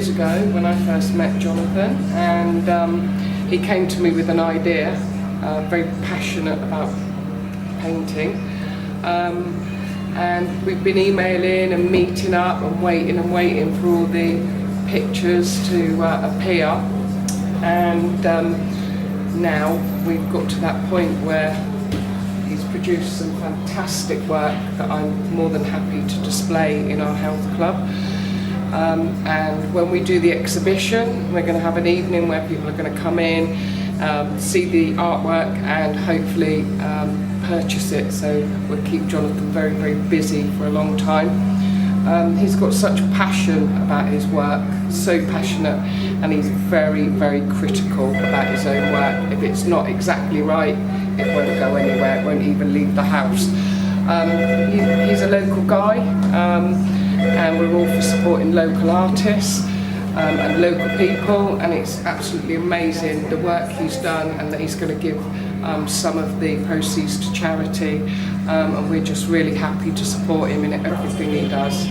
years ago when I first met Jonathan, and he came to me with an idea, very passionate about painting, and we've been emailing and meeting up and waiting for all the pictures to appear, and now we've got to that point where he's produced some fantastic work that I'm more than happy to display in our health club. And when we do the exhibition, we're going to have an evening where people are going to come in, see the artwork and hopefully purchase it. So we'll keep Jonathan very, very busy for a long time. He's got such passion about his work, so passionate, and he's very, very critical about his own work. If it's not exactly right, it won't go anywhere, it won't even leave the house. He's a local guy, and we're all for supporting local artists and local people, and it's absolutely amazing the work he's done, and that he's going to give some of the proceeds to charity, and we're just really happy to support him in everything he does.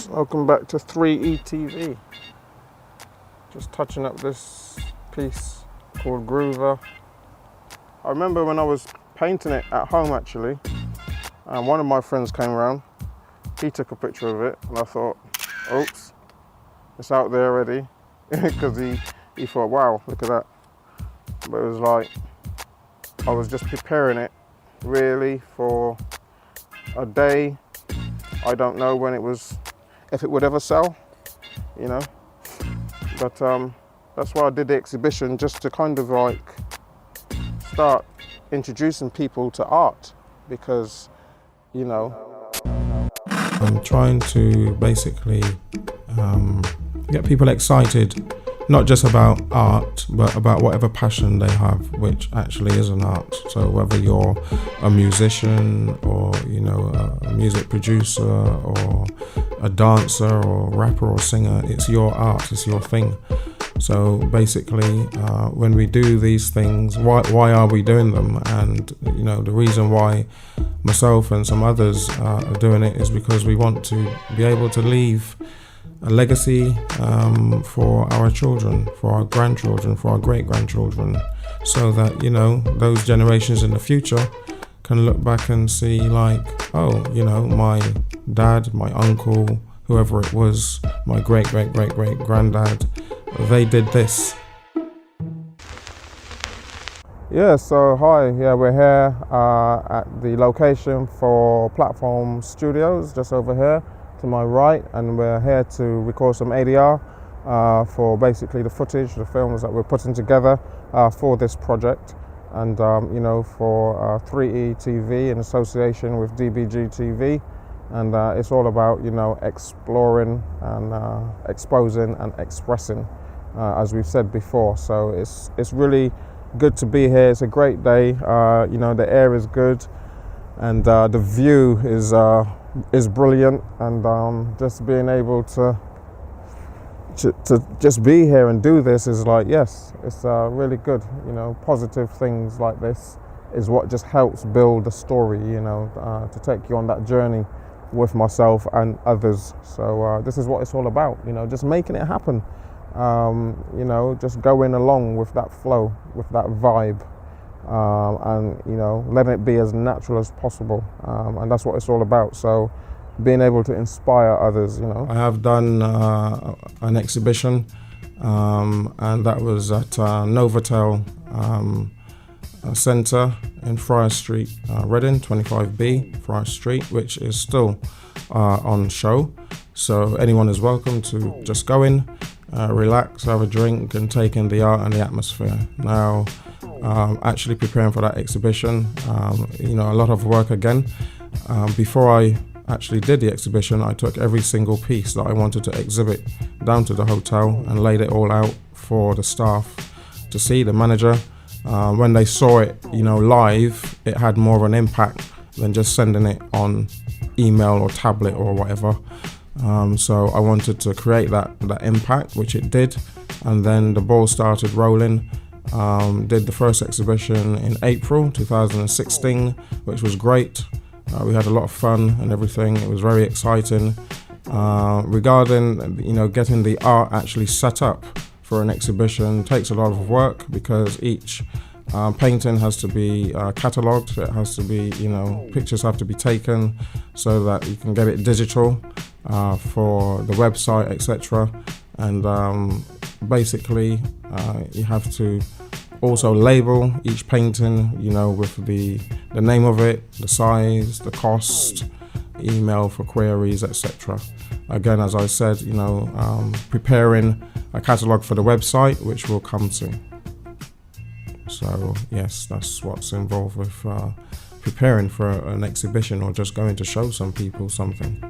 Welcome back to 3ETV. Just touching up this piece called Groover. I remember when I was painting it at home actually, and one of my friends came around. He took a picture of it, and I thought, oops, it's out there already, because he thought, wow, look at that. But it was like, I was just preparing it really for a day. I don't know when if it would ever sell, you know. But that's why I did the exhibition, just to kind of like start introducing people to art, because, you know, I'm trying to basically get people excited, not just about art, but about whatever passion they have, which actually is an art. So whether you're a musician or, you know, a music producer or a dancer or rapper or singer, it's your art, it's your thing. So basically, when we do these things, why are we doing them? And, you know, the reason why myself and some others are doing it is because we want to be able to leave a legacy for our children, for our grandchildren, for our great-grandchildren, so that, you know, those generations in the future can look back and see like, oh, you know, my dad, my uncle, whoever it was, my great-great-great-great-granddad, they did this. Yeah, so hi, yeah, we're here at the location for Platform Studios, just over here to my right, and we're here to record some ADR for basically the footage, the films that we're putting together for this project, and you know, for 3ETV in association with DBG TV, and it's all about, you know, exploring and exposing and expressing, as we've said before. So it's really good to be here. It's a great day. You know, the air is good, and the view is brilliant, and just being able to just be here and do this is like, yes, it's really good. You know, positive things like this is what just helps build the story, you know, to take you on that journey with myself and others. So this is what it's all about, you know, just making it happen. You know, just going along with that flow, with that vibe, and, you know, letting it be as natural as possible, and that's what it's all about. So being able to inspire others, you know. I have done an exhibition, and that was at Novotel Centre in Friar Street, Reading, 25B Friar Street, which is still on show. So anyone is welcome to just go in, relax, have a drink, and take in the art and the atmosphere. Now, actually preparing for that exhibition, you know, a lot of work again. Before I actually did the exhibition, I took every single piece that I wanted to exhibit down to the hotel and laid it all out for the staff to see, the manager. When they saw it, you know, live, it had more of an impact than just sending it on email or tablet or whatever. So I wanted to create that impact, which it did, and then the ball started rolling. Did the first exhibition in April 2016, which was great. We had a lot of fun and everything. It was very exciting. Regarding, getting the art actually set up for an exhibition takes a lot of work, because each painting has to be catalogued. It has to be, pictures have to be taken so that you can get it digital for the website, etc. And basically, you have to also label each painting, with the name of it, the size, the cost, email for queries, etc. Again, as I said, preparing a catalogue for the website, which will come soon. So yes, that's what's involved with preparing for an exhibition or just going to show some people something.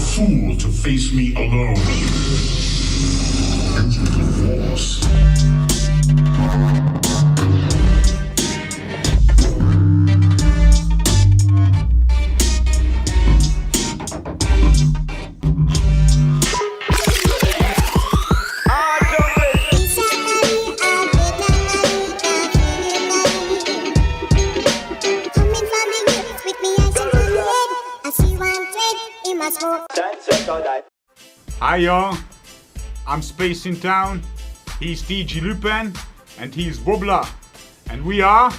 Fool to face me alone. Into the force. Hi y'all, I'm Space in Town, he's DJ Lupin, and he's Wobbler, and we are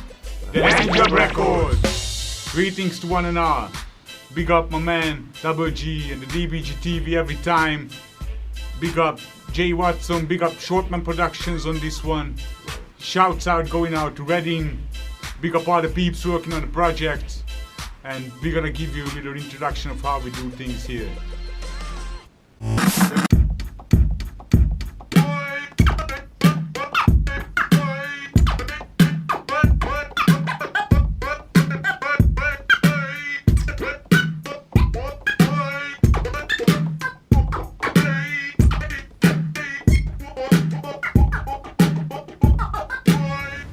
the Handjob Records. Greetings to one and all. Big up my man Double G and the DBG TV every time. Big up Jay Watson, big up Shortman Productions on this one. Shouts out going out to Reading. Big up all the peeps working on the project. And we're gonna give you a little introduction of how we do things here.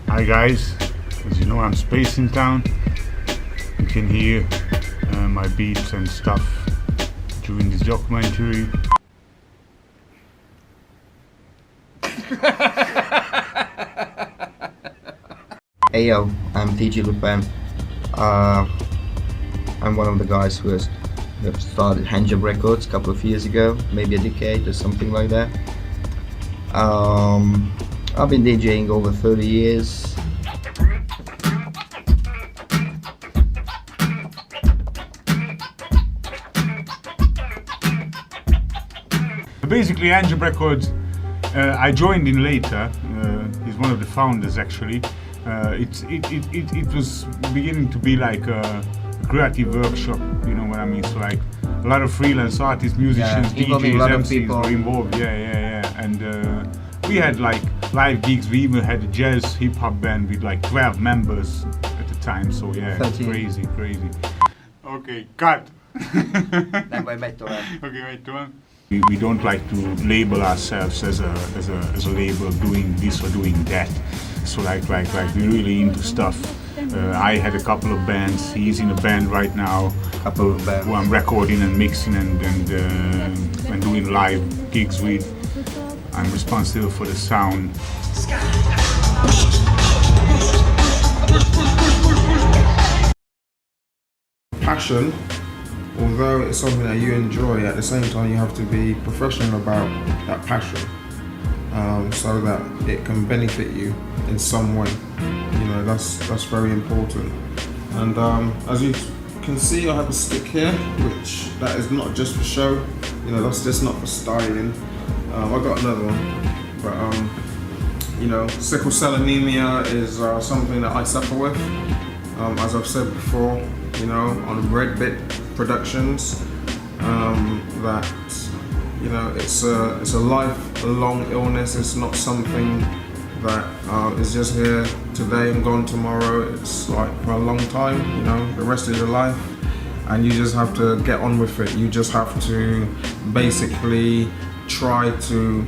Hi guys, as you know I'm Space in Town. You can hear my beats and stuff during this documentary. Hey yo, I'm DJ Lupin. I'm one of the guys who have started Handjob Records a couple of years ago, maybe a decade or something like that. I've been DJing over 30 years. Basically, Handjob Records, I joined in later. He's one of the founders, actually. It was beginning to be like a creative workshop, you know what I mean? So like a lot of freelance artists, musicians, DJs, MCs were involved. Yeah. And we had like live gigs. We even had a jazz hip hop band with like 12 members at the time. So yeah, 13. Crazy. Okay, cut. Okay, wait, we don't like to label ourselves as a label doing this or doing that. So like we're really into stuff. I had a couple of bands. He's in a band right now. Who I'm recording and mixing and doing live gigs with. I'm responsible for the sound. Passion, although it's something that you enjoy, at the same time you have to be professional about that passion, so that it can benefit you in some way. That's very important. And as you can see, I have a stick here, which that is not just for show. That's just not for styling. I got another one, but sickle cell anemia is something that I suffer with. As I've said before, on Red Bit Productions, that it's a lifelong illness. It's not something that is just here today and gone tomorrow. It's like for a long time, the rest of your life. and you just have to get on with it. You just have to basically try to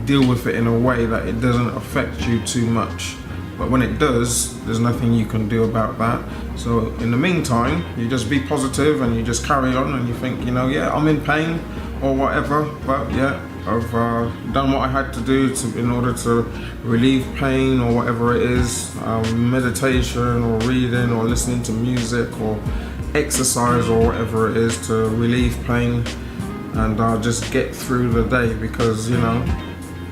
deal with it in a way that it doesn't affect you too much. But when it does, there's nothing you can do about that. So in the meantime, you just be positive and you just carry on, and you think, you know, yeah, I'm in pain or whatever, but yeah, I've done what I had to do in order to relieve pain or whatever it is, meditation or reading or listening to music or exercise or whatever it is to relieve pain, and just get through the day, because, you know,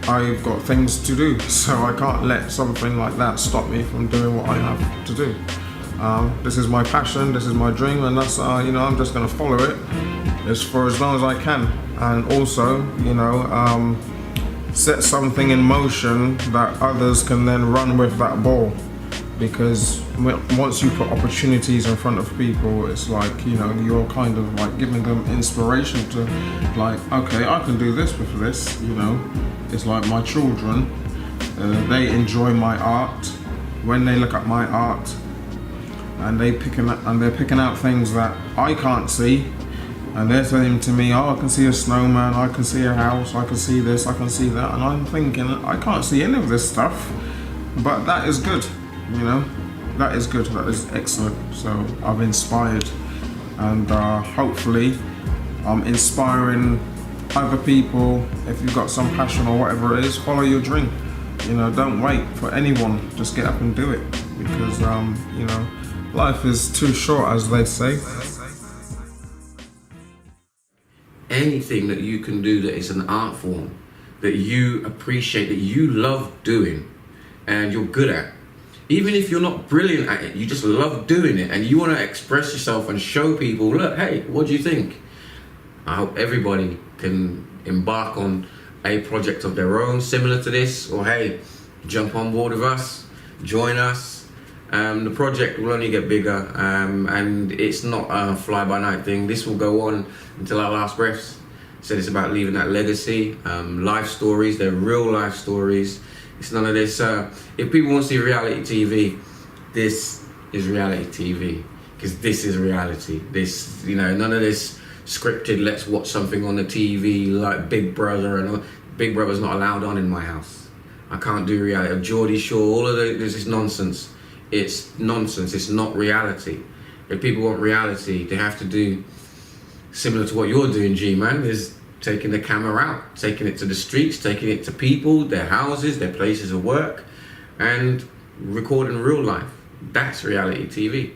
I've got things to do, so I can't let something like that stop me from doing what I have to do. This is my passion, this is my dream, and that's, you know, I'm just gonna follow it for as long as I can. And also, you know, set something in motion that others can then run with that ball. Because once you put opportunities in front of people, it's like, you know, you're kind of like giving them inspiration to, like, okay, I can do this with this, you know. It's like my children, they enjoy my art. When they look at my art, and they're picking out things that I can't see, and they're saying to me, oh, I can see a snowman, I can see a house, I can see this, I can see that, and I'm thinking, I can't see any of this stuff, but that is good, you know, that is good, that is excellent. So I've inspired, and hopefully I'm inspiring other people. If you've got some passion or whatever it is, follow your dream. You know, don't wait for anyone, just get up and do it, because you know, life is too short, as they say. Anything that you can do that is an art form that you appreciate, that you love doing and you're good at, even if you're not brilliant at it, you just love doing it and you want to express yourself and show people, look, hey, what do you think? I hope everybody can embark on a project of their own similar to this, or hey, jump on board with us, join us. The project will only get bigger, and it's not a fly-by-night thing. This will go on until our last breaths. So it's about leaving that legacy, life stories, they're real life stories. It's none of this, if people want to see reality TV, this is reality TV, because this is reality. This, you know, none of this scripted, let's watch something on the TV like Big Brother, and Big Brother's not allowed on in my house. I can't do reality. Geordie Shore, all of this is nonsense. It's nonsense, it's not reality. If people want reality, they have to do similar to what you're doing, G-Man, is taking the camera out, taking it to the streets, taking it to people, their houses, their places of work, and recording real life. That's reality TV.